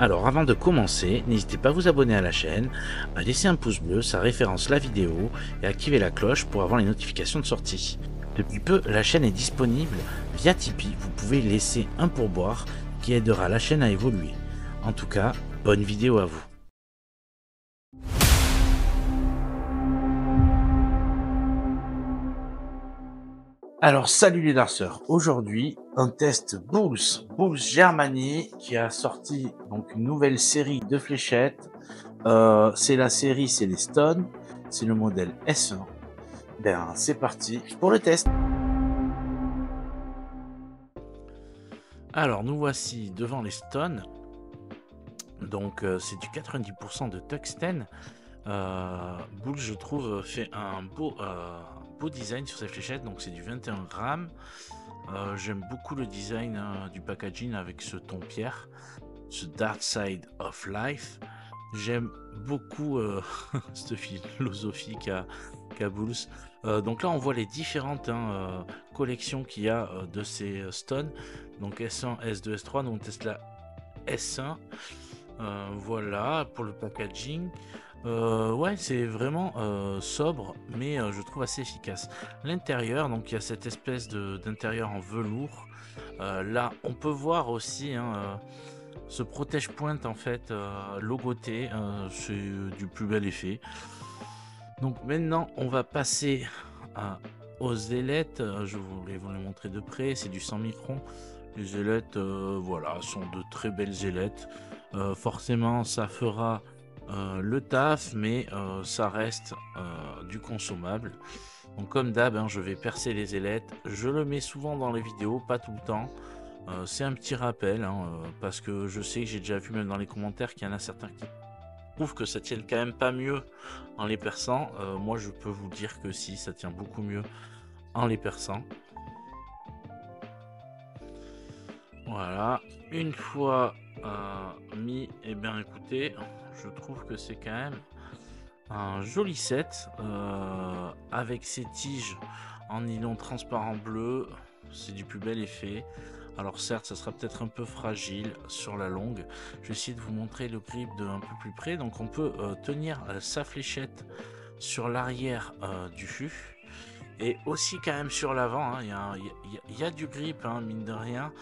Alors avant de commencer, n'hésitez pas à vous abonner à la chaîne, à laisser un pouce bleu, ça référence la vidéo et à activer la cloche pour avoir les notifications de sortie. Depuis peu, la chaîne est disponible via Tipeee, vous pouvez laisser un pourboire qui aidera la chaîne à évoluer. En tout cas, bonne vidéo à vous. Alors salut les darceurs, aujourd'hui un test Bulls Germany qui a sorti donc une nouvelle série de fléchettes. C'est la série, c'est les Stone, c'est le modèle S1. Ben c'est parti pour le test. Alors nous voici devant les Stone, donc c'est du 90% de tungstène. Bulls je trouve fait un beau design sur ces fléchettes, donc c'est du 21 grammes. J'aime beaucoup le design du packaging avec ce ton pierre, ce Dark Side of Life. J'aime beaucoup cette philosophie qu'a Bulls. Donc là on voit les différentes collections qu'il y a de ces stones, donc S1, S2, S3, donc on teste la S1. Voilà pour le packaging. Ouais, c'est vraiment sobre, mais je trouve assez efficace. L'intérieur, donc il y a cette espèce d'intérieur en velours. Là, on peut voir aussi ce protège-pointe en fait logoté. C'est du plus bel effet. Donc maintenant, on va passer aux ailettes. Je voulais vous les montrer de près. C'est du 100 microns. Les ailettes, voilà, sont de très belles ailettes. Forcément, ça fera le taf, mais ça reste du consommable. Donc comme d'hab, je vais percer les ailettes. Je le mets souvent dans les vidéos, pas tout le temps. C'est un petit rappel, parce que je sais que j'ai déjà vu même dans les commentaires qu'il y en a certains qui trouvent que ça tienne quand même pas mieux en les perçant. Moi je peux vous dire que si, ça tient beaucoup mieux en les perçant. Voilà, une fois mis, et bien écoutez, je trouve que c'est quand même un joli set avec ces tiges en nylon transparent bleu. C'est du plus bel effet. Alors certes, ça sera peut-être un peu fragile sur la longue. Je vais essayer de vous montrer le grip de un peu plus près. Donc on peut tenir sa fléchette sur l'arrière du fût. Et aussi quand même sur l'avant, il y a du grip, mine de rien.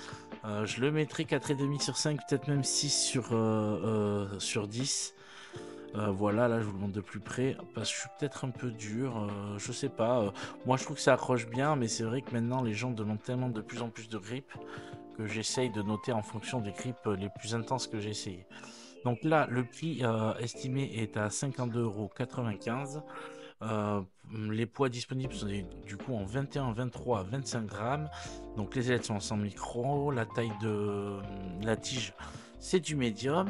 Je le mettrai 4,5 sur 5, peut-être même 6 sur 10. Voilà, là je vous le montre de plus près, parce que je suis peut-être un peu dur, je sais pas. Moi je trouve que ça accroche bien, mais c'est vrai que maintenant les gens demandent tellement de plus en plus de grip que j'essaye de noter en fonction des grips les plus intenses que j'ai essayé. Donc là, le prix estimé est à 52,95 €. Les poids disponibles sont du coup en 21, 23, 25 grammes. Donc les ailettes sont en 100 micros. La taille de la tige, c'est du médium.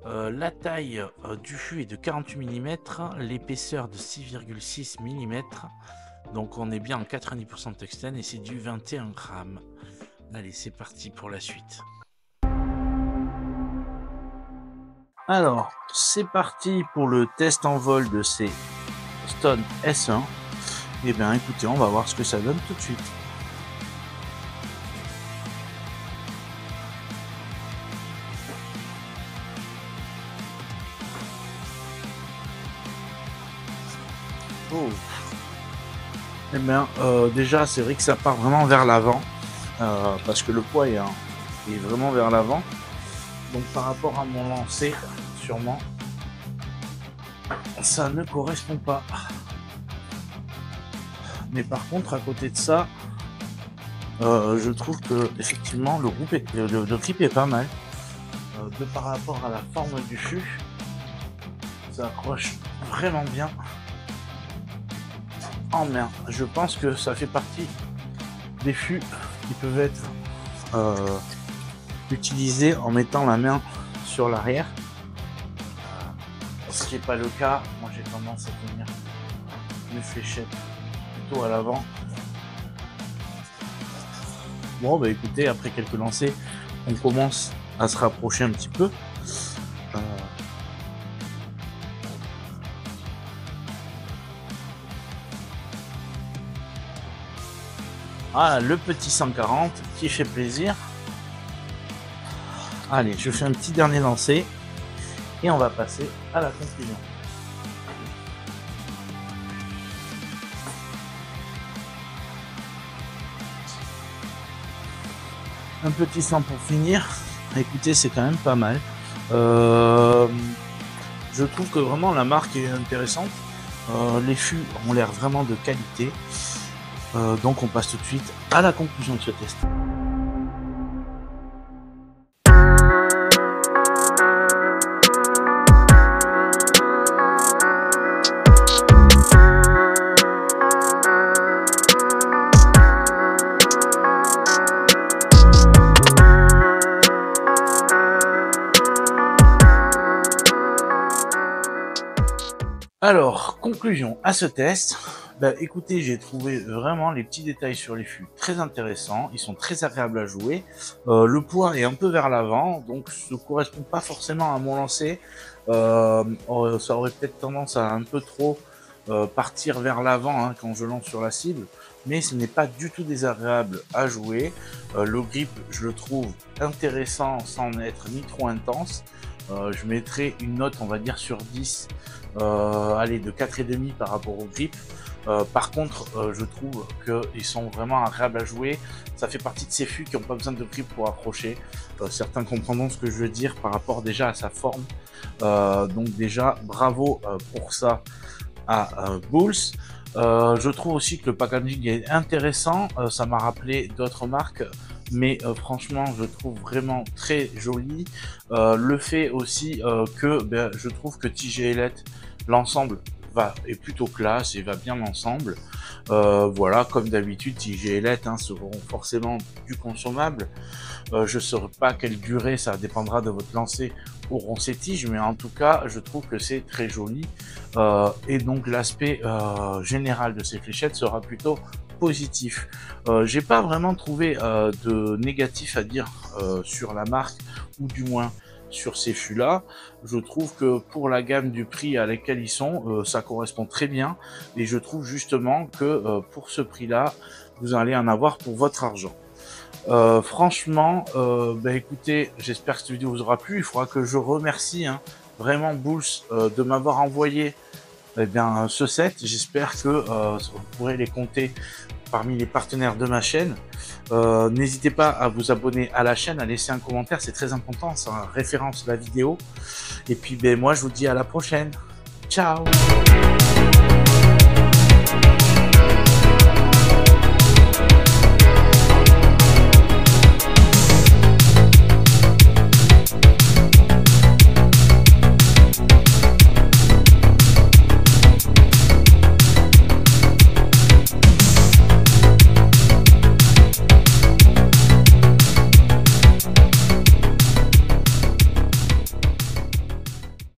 La taille du fût est de 48 mm. L'épaisseur de 6,6 mm. Donc on est bien en 90% de tungstène et c'est du 21 grammes. Allez, c'est parti pour la suite. Alors, c'est parti pour le test en vol de ces Stone S1. Et bien écoutez, on va voir ce que ça donne tout de suite. Oh. Et bien déjà c'est vrai que ça part vraiment vers l'avant, parce que le poids est vraiment vers l'avant. Donc par rapport à mon lancer, sûrement ça ne correspond pas. Mais par contre à côté de ça, je trouve que effectivement le grip est pas mal. De par rapport à la forme du fût, ça accroche vraiment bien. En main, je pense que ça fait partie des fûts qui peuvent être utilisés en mettant la main sur l'arrière. Ce qui n'est pas le cas. Moi j'ai tendance à tenir mes fléchettes plutôt à l'avant. Bon bah écoutez, après quelques lancers, on commence à se rapprocher un petit peu. Ah, le petit 140 qui fait plaisir. Allez, je fais un petit dernier lancer et on va passer à la conclusion. Un petit sang pour finir. Écoutez, c'est quand même pas mal. Je trouve que vraiment la marque est intéressante. Les fûts ont l'air vraiment de qualité. Donc on passe tout de suite à la conclusion de ce test. Alors, conclusion à ce test, écoutez, j'ai trouvé vraiment les petits détails sur les fûts très intéressants, ils sont très agréables à jouer, le poids est un peu vers l'avant, donc ça ne correspond pas forcément à mon lancer, ça aurait peut-être tendance à un peu trop partir vers l'avant quand je lance sur la cible, mais ce n'est pas du tout désagréable à jouer, le grip je le trouve intéressant sans être ni trop intense, je mettrai une note on va dire sur 10, allez, de 4,5 par rapport au grip. Par contre, je trouve qu'ils sont vraiment agréables à jouer. Ça fait partie de ces fûts qui n'ont pas besoin de grip pour accrocher. Certains comprendront ce que je veux dire par rapport déjà à sa forme. Donc déjà, bravo pour ça à Bulls. Je trouve aussi que le packaging est intéressant. Ça m'a rappelé d'autres marques. Mais franchement, je trouve vraiment très joli. Le fait aussi que je trouve que TJ l'ensemble est plutôt classe et va bien ensemble. Voilà, comme d'habitude, TJ seront forcément du consommable. Je ne saurais pas quelle durée, ça dépendra de votre lancer, auront ces tiges, mais en tout cas, je trouve que c'est très joli. Et donc, l'aspect général de ces fléchettes sera plutôt positif. J'ai pas vraiment trouvé de négatif à dire sur la marque, ou du moins sur ces fûts là. Je trouve que pour la gamme du prix à laquelle ils sont, ça correspond très bien, et je trouve justement que pour ce prix là vous allez en avoir pour votre argent. Franchement, écoutez, j'espère que cette vidéo vous aura plu. Il faudra que je remercie vraiment Bulls de m'avoir envoyé ce set. J'espère que vous pourrez les compter parmi les partenaires de ma chaîne. N'hésitez pas à vous abonner à la chaîne, à laisser un commentaire, c'est très important, ça référence la vidéo. Et puis moi je vous dis à la prochaine. Ciao.